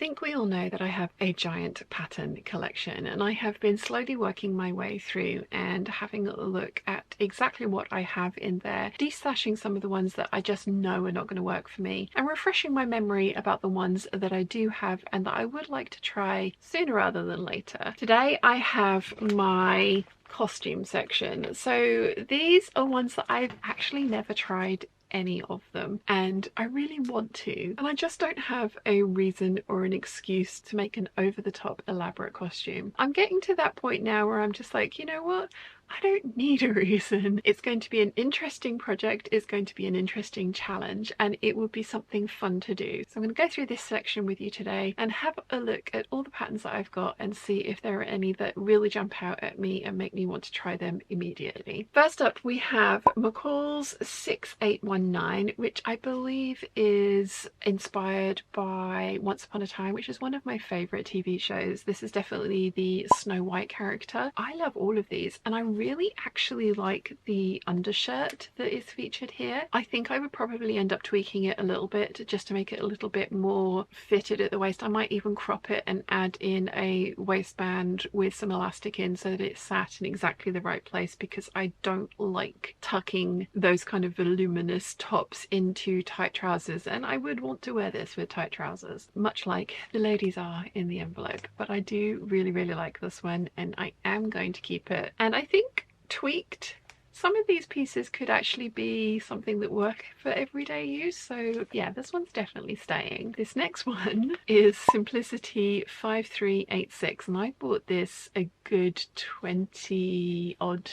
think we all know that I have a giant pattern collection, and I have been slowly working my way through and having a look at exactly what I have in there, destashing some of the ones that I just know are not going to work for me, and refreshing my memory about the ones that I do have and that I would like to try sooner rather than later. Today I have my costume section. So these are ones that I've actually never tried any of them, and I really want to, and I just don't have a reason or an excuse to make an over-the-top elaborate costume. I'm getting to that point now where I'm just like, you know what, I don't need a reason. It's going to be an interesting project, it's going to be an interesting challenge, and it will be something fun to do. So I'm going to go through this section with you today and have a look at all the patterns that I've got and see if there are any that really jump out at me and make me want to try them immediately. First up we have McCalls 6819, which I believe is inspired by Once Upon a Time, which is one of my favourite TV shows. This is definitely the Snow White character. I love all of these, and I really actually like the undershirt that is featured here. I think I would probably end up tweaking it a little bit just to make it a little bit more fitted at the waist. I might even crop it and add in a waistband with some elastic in so that it's sat in exactly the right place, because I don't like tucking those kind of voluminous tops into tight trousers, and I would want to wear this with tight trousers, much like the ladies are in the envelope. But I do really like this one, and I am going to keep it. And I think tweaked, some of these pieces could actually be something that work for everyday use. So yeah, this one's definitely staying. This next one is Simplicity 5386, and I bought this a good 20 odd,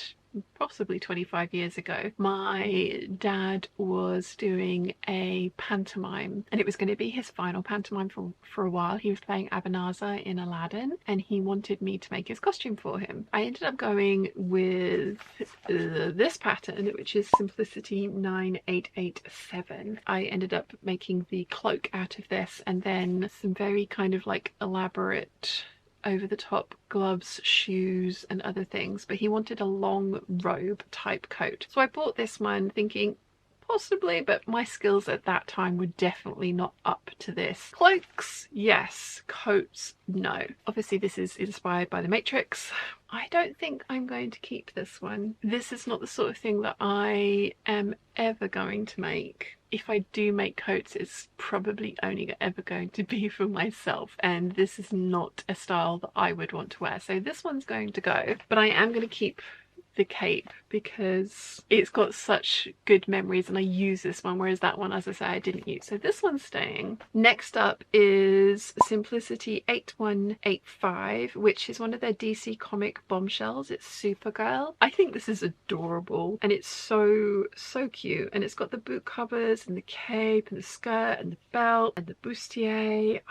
possibly 25 years ago. My dad was doing a pantomime, and it was going to be his final pantomime for a while. He was playing Abanazar in Aladdin, and he wanted me to make his costume for him. I ended up going with this pattern, which is Simplicity 9887. I ended up making the cloak out of this, and then some very kind of like elaborate over-the-top gloves, shoes and other things, but he wanted a long robe type coat. So I bought this one thinking possibly, but my skills at that time were definitely not up to this. Cloaks, yes. Coats, no. Obviously this is inspired by The Matrix. I don't think I'm going to keep this one. This is not the sort of thing that I am ever going to make. If I do make coats, it's probably only ever going to be for myself, and this is not a style that I would want to wear. So this one's going to go, but I am going to keep the cape because it's got such good memories and I use this one, whereas that one, as I say, I didn't use. So this one's staying. Next up is Simplicity 8185, which is one of their DC comic Bombshells. It's Supergirl. I think this is adorable, and it's so cute, and it's got the boot covers and the cape and the skirt and the belt and the bustier.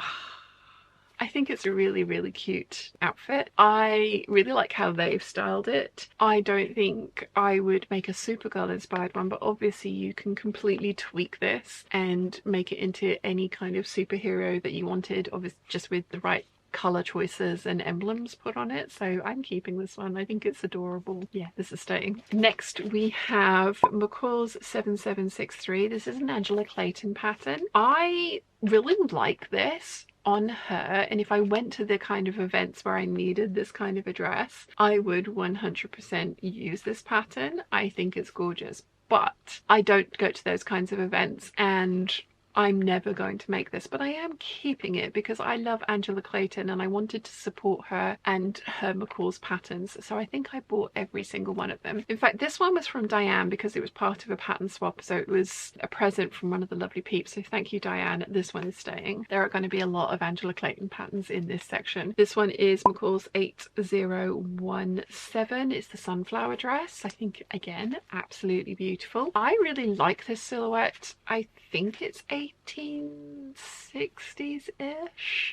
I think it's a really cute outfit. I really like how they've styled it. I don't think I would make a Supergirl inspired one, but obviously you can completely tweak this and make it into any kind of superhero that you wanted, obviously just with the right colour choices and emblems put on it. So I'm keeping this one. I think it's adorable. Yeah, this is staying. Next we have McCalls 7763. This is an Angela Clayton pattern. I really like this on her, and if I went to the kind of events where I needed this kind of a dress, I would 100% use this pattern. I think it's gorgeous, but I don't go to those kinds of events, and I'm never going to make this, but I am keeping it because I love Angela Clayton and I wanted to support her and her McCalls patterns. So I think I bought every single one of them. In fact, this one was from Diane because it was part of a pattern swap. So it was a present from one of the lovely Peeps. So thank you, Diane. This one is staying. There are going to be a lot of Angela Clayton patterns in this section. This one is McCalls 8017. It's the sunflower dress. I think, again, absolutely beautiful. I really like this silhouette. I think it's 1860s-ish.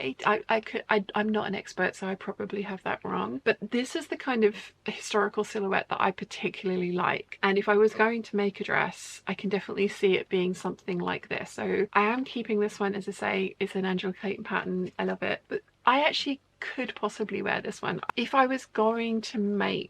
I'm not an expert, so I probably have that wrong, but this is the kind of historical silhouette that I particularly like, and if I was going to make a dress, I can definitely see it being something like this. So I am keeping this one. As I say, it's an Angela Clayton pattern. I love it, but I actually could possibly wear this one. If I was going to make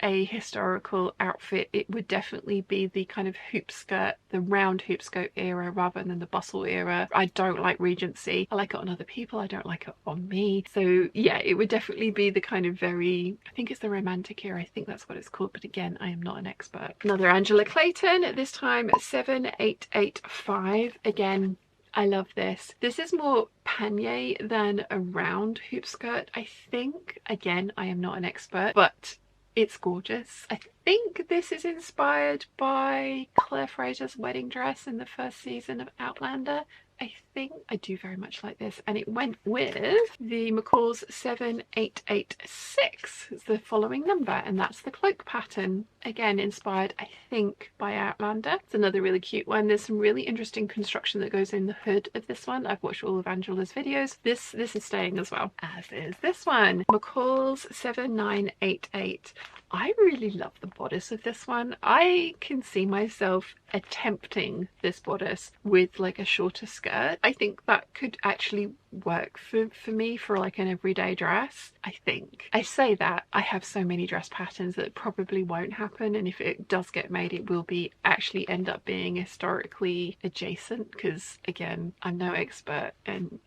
a historical outfit, it would definitely be the kind of hoop skirt, the round hoop skirt era rather than the bustle era. I don't like Regency. I like it on other people, I don't like it on me. So yeah, it would definitely be the kind of very, I think it's the romantic era, I think that's what it's called, but again, I am not an expert. Another Angela Clayton, this time 7885. Again, I love this. This is more panier than a round hoop skirt, I think. Again, I am not an expert, but it's gorgeous. I think this is inspired by Claire Fraser's wedding dress in the first season of Outlander. I think I do very much like this, and it went with the McCalls 7886. It's the following number, and that's the cloak pattern. Again, inspired, I think, by Outlander. It's another really cute one. There's some really interesting construction that goes in the hood of this one. I've watched all of Angela's videos. This is staying as well, as is this one. McCalls 7988. I really love the bodice of this one. I can see myself attempting this bodice with like a shorter skirt. I think that could actually work for me for like an everyday dress. I think. I say that, I have so many dress patterns that probably won't happen, and if it does get made, it will be actually end up being historically adjacent, because again, I'm no expert, and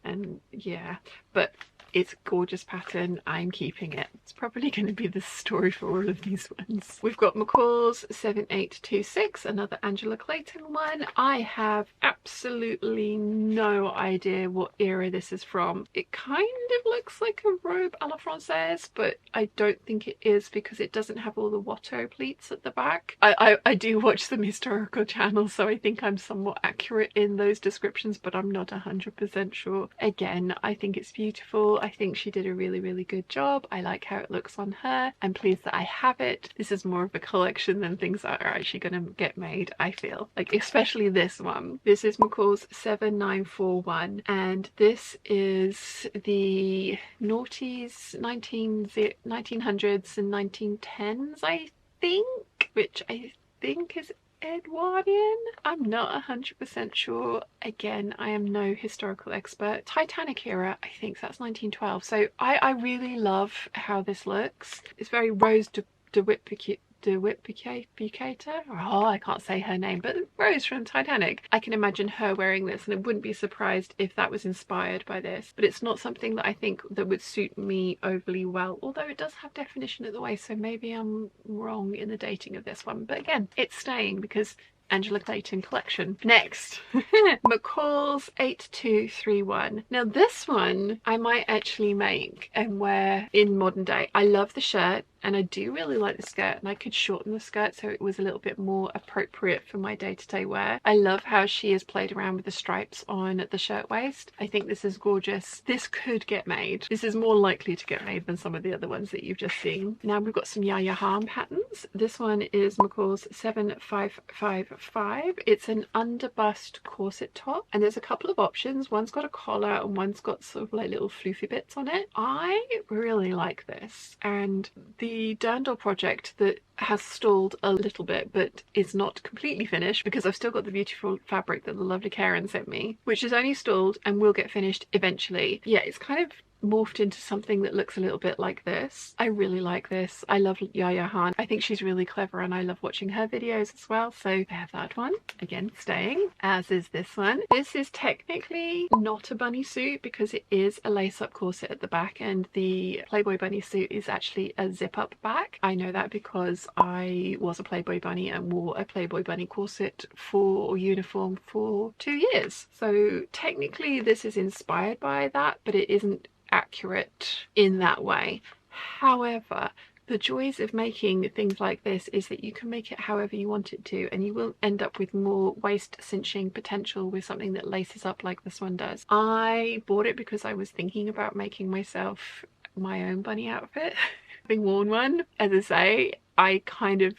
yeah, but it's a gorgeous pattern. I'm keeping it. It's probably going to be the story for all of these ones. We've got McCalls 7826, another Angela Clayton one. I have absolutely no idea what era this is from. It kind of looks like a robe a la Francaise, but I don't think it is because it doesn't have all the Watteau pleats at the back. I do watch some historical channels, so I think I'm somewhat accurate in those descriptions, but I'm not 100% sure. Again, I think it's beautiful. I think she did a really good job. I like how it looks on her. I'm pleased that I have it. This is more of a collection than things that are actually going to get made, I feel. Like, especially this one. This is McCalls 7941, and this is the noughties, 1900s and 1910s, I think, which I think is Edwardian. I'm not 100% sure. Again, I am no historical expert. Titanic era, I think that's 1912. So I really love how this looks. It's very Rose de Whitpicator. Oh, I can't say her name, but Rose from Titanic. I can imagine her wearing this, and I wouldn't be surprised if that was inspired by this, but it's not something that I think that would suit me overly well, although it does have definition at the waist, so maybe I'm wrong in the dating of this one. But again, it's staying because Angela Clayton collection. Next, McCalls 8231. Now this one I might actually make and wear in modern day. I love the shirt, and I do really like the skirt, and I could shorten the skirt so it was a little bit more appropriate for my day-to-day wear. I love how she has played around with the stripes on the shirt waist. I think this is gorgeous. This could get made. This is more likely to get made than some of the other ones that you've just seen. Now we've got some Yaya Harm patterns. This one is McCalls 7555. It's an underbust corset top, and there's a couple of options. One's got a collar and one's got sort of like little floofy bits on it. I really like this, and the Dirndl project that has stalled a little bit but is not completely finished, because I've still got the beautiful fabric that the lovely Karen sent me, which is only stalled and will get finished eventually. Yeah, it's kind of morphed into something that looks a little bit like this. I really like this. I love Yaya Han. I think she's really clever, and I love watching her videos as well. So I have that one. Again, staying, as is this one. This is technically not a bunny suit because it is a lace-up corset at the back, and the Playboy bunny suit is actually a zip-up back. I know that because I was a Playboy bunny and wore a Playboy bunny corset or uniform for 2 years. So technically this is inspired by that, but it isn't accurate in that way. However, the joys of making things like this is that you can make it however you want it to, and you will end up with more waist cinching potential with something that laces up like this one does. I bought it because I was thinking about making myself my own bunny outfit. Having worn one, as I say, I kind of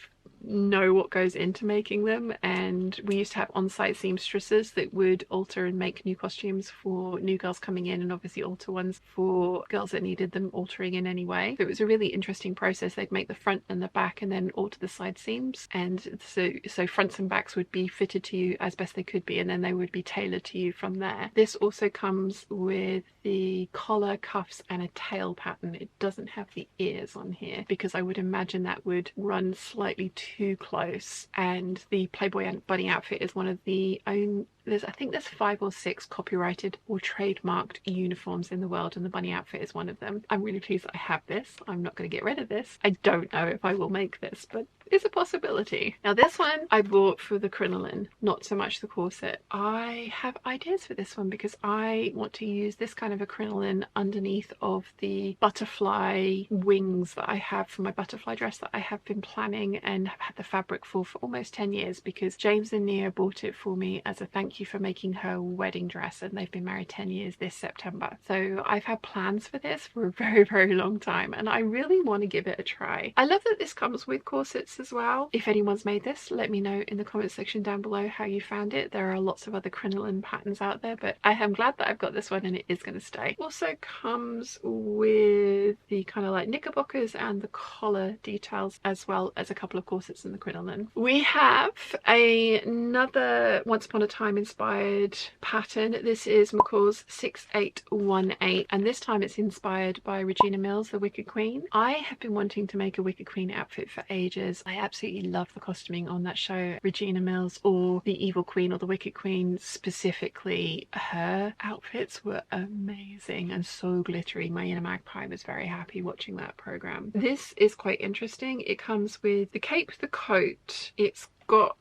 know what goes into making them, and we used to have on-site seamstresses that would alter and make new costumes for new girls coming in, and obviously alter ones for girls that needed them altering in any way. So it was a really interesting process. They'd make the front and the back and then alter the side seams, and so fronts and backs would be fitted to you as best they could be, and then they would be tailored to you from there. This also comes with the collar, cuffs and a tail pattern. It doesn't have the ears on here because I would imagine that would run slightly too close, and the Playboy bunny outfit is one of the own I think there's 5 or 6 copyrighted or trademarked uniforms in the world, and the bunny outfit is one of them. I'm really pleased that I have this. I'm not going to get rid of this. I don't know if I will make this, but it's a possibility. Now this one I bought for the Krenolin, not so much the corset. I have ideas for this one because I want to use this kind of a Krenolin underneath of the butterfly wings that I have for my butterfly dress that I have been planning and have had the fabric for almost 10 years, because James and Nia bought it for me as a thank you for making her wedding dress, and they've been married 10 years this September. So I've had plans for this for a very, very long time, and I really want to give it a try. I love that this comes with corsets as well. If anyone's made this, let me know in the comment section down below how you found it. There are lots of other Krenolin patterns out there, but I am glad that I've got this one and it is going to stay. Also comes with the kind of like knickerbockers and the collar details, as well as a couple of corsets in the Krenolin. We have another Once Upon a Time inspired pattern. This is McCalls 6818, and this time it's inspired by Regina Mills, the Wicked Queen. I have been wanting to make a Wicked Queen outfit for ages. I absolutely love the costuming on that show, Regina Mills or the Evil Queen or the Wicked Queen specifically. Her outfits were amazing and so glittery. My inner magpie was very happy watching that program. This is quite interesting. It comes with the cape, the coat. It's got,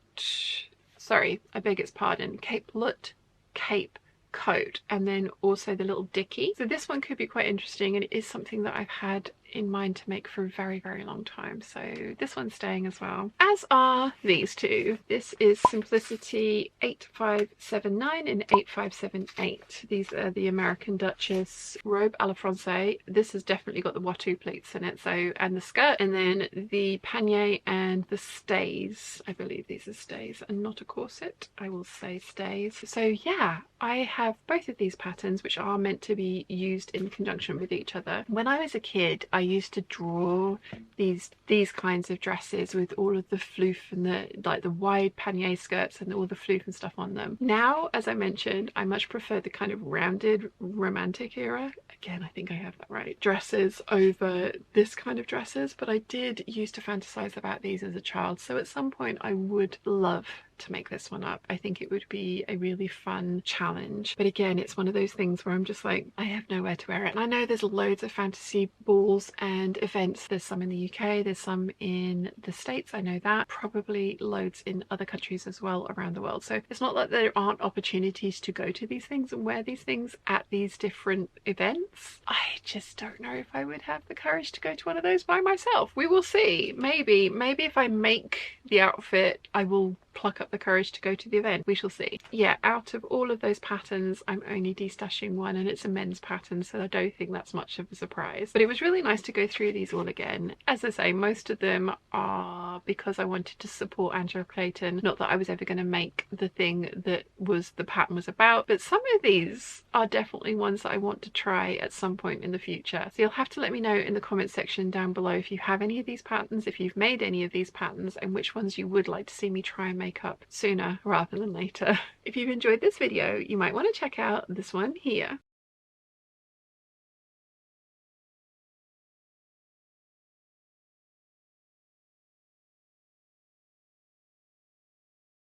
sorry, I beg its pardon, capelet, cape, coat, and then also the little dicky. So this one could be quite interesting, and it is something that I've had in mind to make for a very, very long time. So this one's staying as well, as are these two. This is Simplicity 8579 and 8578. These are the American Duchess robe a la Francais. This has definitely got the Watteau pleats in it, so, and the skirt, and then the panier and the stays. I believe these are stays and not a corset. I will say stays. So yeah, I have both of these patterns, which are meant to be used in conjunction with each other. When I was a kid, I used to draw these kinds of dresses with all of the floof and the wide panier skirts and all the floof and stuff on them. Now, as I mentioned, I much prefer the kind of rounded romantic era, again I think I have that right, dresses over this kind of dresses, but I did used to fantasize about these as a child, so at some point I would love to make this one up. I think it would be a really fun challenge, but again it's one of those things where I'm just like, I have nowhere to wear it. And I know there's loads of fantasy balls and events. There's some in the UK, there's some in the States, I know that, probably loads in other countries as well around the world. So it's not that there aren't opportunities to go to these things and wear these things at these different events. I just don't know if I would have the courage to go to one of those by myself. We will see. Maybe if I make the outfit, I will pluck up the courage to go to the event. We shall see. Yeah, out of all of those patterns, I'm only destashing one, and it's a men's pattern, so I don't think that's much of a surprise. But it was really nice to go through these all again. As I say, most of them are because I wanted to support Angela Clayton, not that I was ever going to make the thing that the pattern was about, but some of these are definitely ones that I want to try at some point in the future. So you'll have to let me know in the comment section down below if you have any of these patterns, if you've made any of these patterns, and which ones you would like to see me try and make up sooner rather than later. If you've enjoyed this video, you might want to check out this one here.